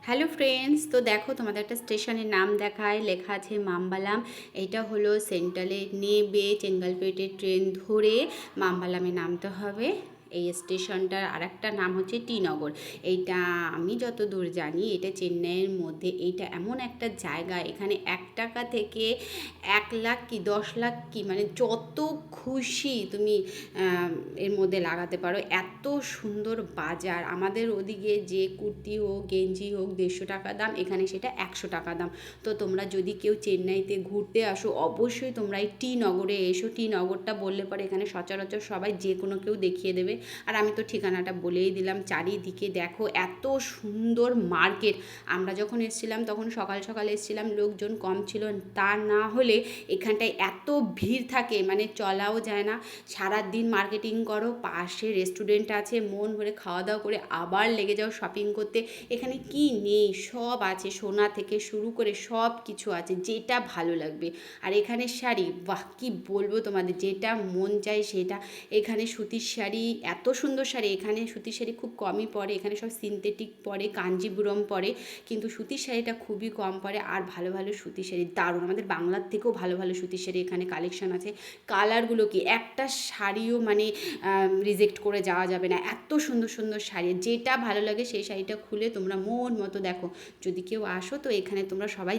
Hello friends, তো দেখো তোমাদের একটা স্টেশনের নাম দেখায়, লেখা আছে মাম্বালাম। এইটা হলো সেন্ট্রালে নেবে চেঙ্গালপেটে ট্রেন ধরে মাম্বালামে নামতে হবে। এই স্টেশনটার আরেকটা নাম হচ্ছে টি নগর। এইটা আমি যত দূর জানি এটা চেন্নাইয়ের মধ্যে। এইটা এমন একটা জায়গা, এখানে 1 টাকা থেকে 1 লাখ কি 10 লাখ কি মানে যত খুশি তুমি এর মধ্যে লাগাতে পারো। এত সুন্দর বাজার। আমাদের ওদিকে যে কুর্তি হোক গেঞ্জি হোক 150 টাকা দাম, এখানে সেটা 100 টাকা দাম। তো তোমরা যদি কেউ চেন্নাইতে ঘুরতে আসো অবশ্যই তোমরা এই টি নগরে এসো। টি নগরটা বললে পরে এখানে সচরাচর সবাই যে কোনো কেউ দেখিয়ে দেবে। আর আমি তো ঠিকানাটা বলেই দিলাম। চারিদিকে দেখো এত সুন্দর মার্কেট। আমরা যখন এসেছিলাম তখন সকাল সকাল এসেছিলাম, লোকজন কম ছিল। তা না হলে এখানটায় এত ভিড় থাকে মানে চলাও যায় না। সারাদিন মার্কেটিং করো, পাশে রেস্টুরেন্ট আছে, মন ভরে খাওয়া দাওয়া করে আবার লেগে যাও শপিং করতে। এখানে কি নেই, সব আছে, সোনা থেকে শুরু করে সব কিছু আছে, যেটা ভালো লাগবে। আর এখানে শাড়ি, বাহ কি বলবো তোমাদের, যেটা মন চায় সেটা। এখানে সুতির শাড়ি, এত সুন্দর শাড়ি। এখানে সুতির শাড়ি খুব কমই পরে, এখানে সব সিনথেটিক পরে, কাঞ্জিবুরম পরে, কিন্তু সুতির শাড়িটা খুবই কম পরে। আর ভালো ভালো সুতির শাড়ি দারুণ, আমাদের বাংলার থেকেও ভালো ভালো সুতির শাড়ি এখানে কালেকশন আছে। কালারগুলো কি, একটা শাড়িও মানে রিজেক্ট করে যাওয়া যাবে না, এত সুন্দর সুন্দর শাড়ি। যেটা ভালো লাগে সেই শাড়িটা খুলে তোমরা মন মতো দেখো। যদি কেউ আসো তো এখানে তোমরা সবাই